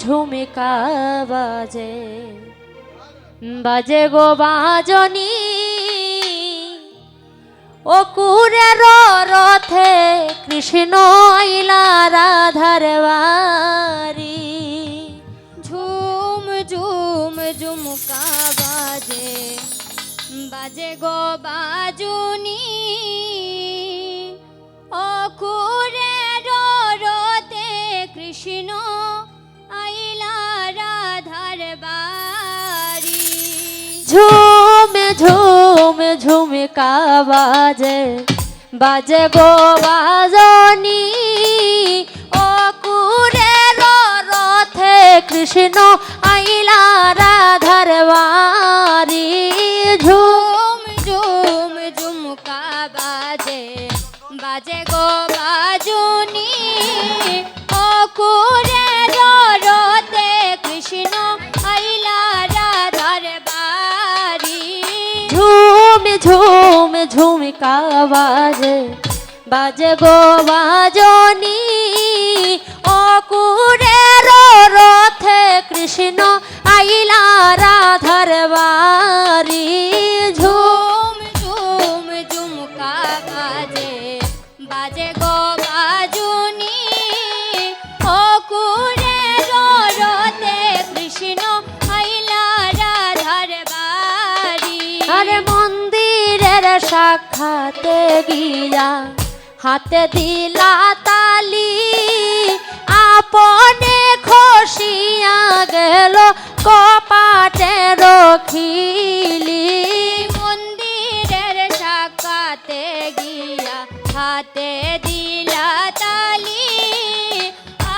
ঝুমকা বাজে বাজে গো বাজনী অকুরের রথে কৃষ্ণ আইলা রাধার বাড়ি ঝুম ঝুম ঝুমকা বাজে বাজে গো বাজনী অকুরের রথে কৃষ্ণ আইলা রাধার বাড়ি ঝুম ঝুম ঝুমকা বাজে বাজে গো বাজনী অকুরের রথে কৃষ্ণ আইলা রাধার বাড়ি ঝুম ঝুম ঝুমকা বাজে বাজে গো বাজনী অকুরের রথে কৃষ্ণ আইলা রাধার বাড়ি ঝুম ঝুম ঝুমকা বাজে বাজে গো বাজনী অকুরের রথে কৃষ্ণ আইলা রাধার বাড়ি ঝুম ঝুম ঝুমকা বাজে বাজে গো বাজনী অকুরের রথে কৃষ্ণ আইলা রাধার বাড়ি আরে মন্দিরের সাক্ষাতে গিয়া হাতে দিলা তালি আপনে খসিয়া গেল কপাটে রখিলি মন্দিরের সাক্ষাতে গিয়া হাতে দিলা তালি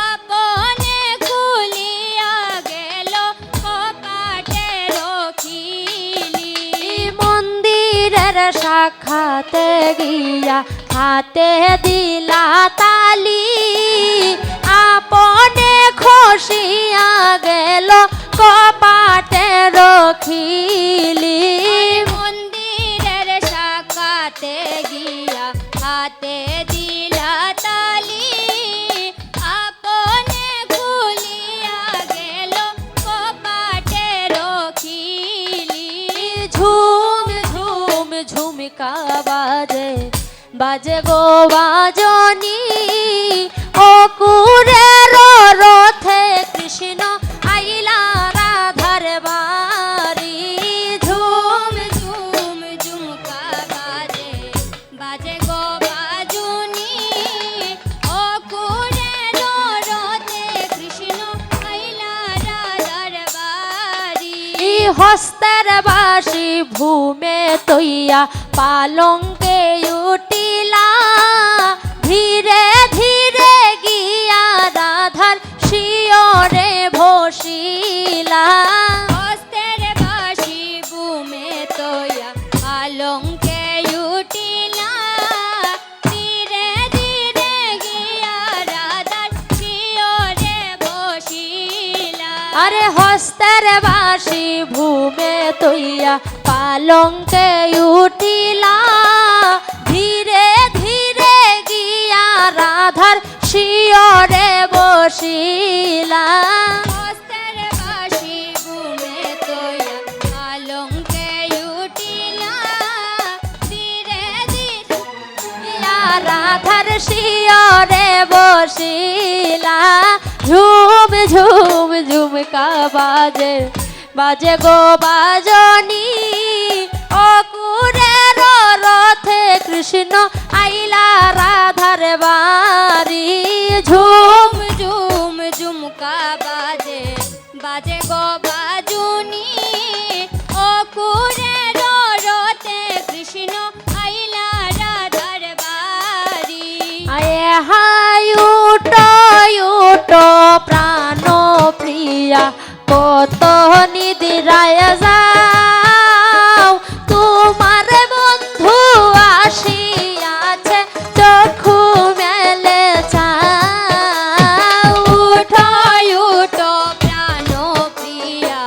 আপনে খুলিয়া গেল কপাটে রখিলি মন্দিরের সাক্ষাতে গিয়া হাতে দিলা তালি আপনে খসিয়া গেল কপাটে রখিলি মন্দিরের সাক্ষাতে গিয়া হাতে দিলা তালি আপনে খুলিয়া গেল কপাটে রখিলি ঝুম ঝুম ঝুমকা বাজে বাজে গো বাজনী অকুরের রথে কৃষ্ণ আইলা রাধার বাড়ি ঝুম ঝুম ঝুমকা বাজে বাজে গো বাজনী অকুরের রথে কৃষ্ণ আইলা রাধার বাড়ি হস্তের বাসি ভূমে তৈয়া পালঙ্কে উঠিলা ধীরে ধীরে গিয়া রাধার শিয়রে ভসিলা হস্তের বাসি বুমে তোয়া পালঙ্কে উঠিলা ধীরে ধীরে গিয়া রাধার শিয়রে বসিলা আরে হস্তের বাসি ভূমে তৈয়া পালঙ্কে উঠিলা ধীরে ধীরে গিয়া রাধার শিয়রে বসিলা হস্তের বাসি বুমে তোয়া পালঙ্কে উঠিলা ধীরে ধীরে গিয়া রাধার শিয়রে বসিলা ঝুম ঝুম ঝুমকা বাজে বাজে গো বাজনী অকুরের রথে কৃষ্ণ আইলা রাধার বাড়ি ঝুম ঝুম ঝুমকা বাজে বাজে গো বাজনী অকুরের রথে কৃষ্ণ আইলা রাধার বাড়ি আয়ে হাই উটো উটো প্রাণ প্রিয়া কত নিদিরায় যাও তোমার বন্ধু আসিয়াছে চক্ষু মেলে চাও উঠো উঠো প্রাণ প্রিয়া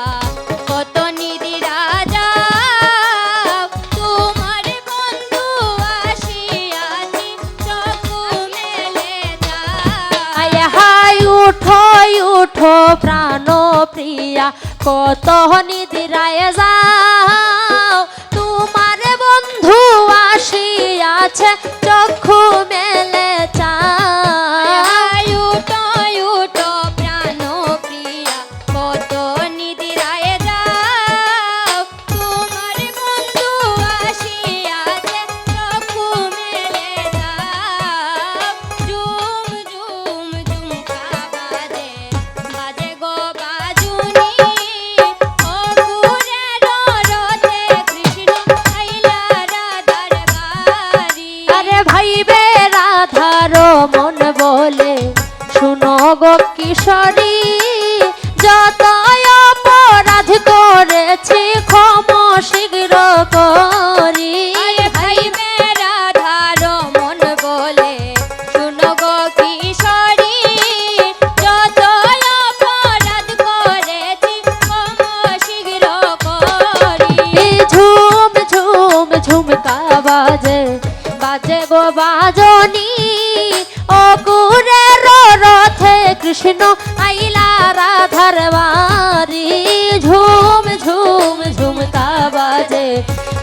কত নিদিরা যাও তোমার বন্ধু আসিয়াছি চক্ষু মেলে যাও আয় হাই উঠো উঠো প্রাণ প্রিয়া কত নিদিরায় যাও তোমার বন্ধু আসিয়াছে চক্ষু মেলে চায় উঠো উঠো প্রাণ প্রিয়া কত নিদিরায় যাও তোমার বন্ধু আসিয়াছে চক্ষু মেলে যাও ঝুম ঝুম ঝুমকা বাজে বাজে গো বাজুনি অপুরের রথে কৃষ্ণ আইলা রাধার বাড়ি আরে ভাইবে রাধার মন বলে শুনো গো কিশোরী যত অপরাধ করেছি ক্ষমা শীঘ্র করি আরে ভাই রাধার মন বলে শুনো গো কিশোরী যত অপরাধ করেছি ক্ষমা শীঘ্র করি ঝুম ঝুম ঝুমকা বাজে বাজে গো বাজনি অকুরের রথে কৃষ্ণ আইলা রাধার বাড়ি ঝুম ঝুম ঝুমকা বাজে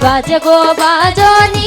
বাজে গো বাজনি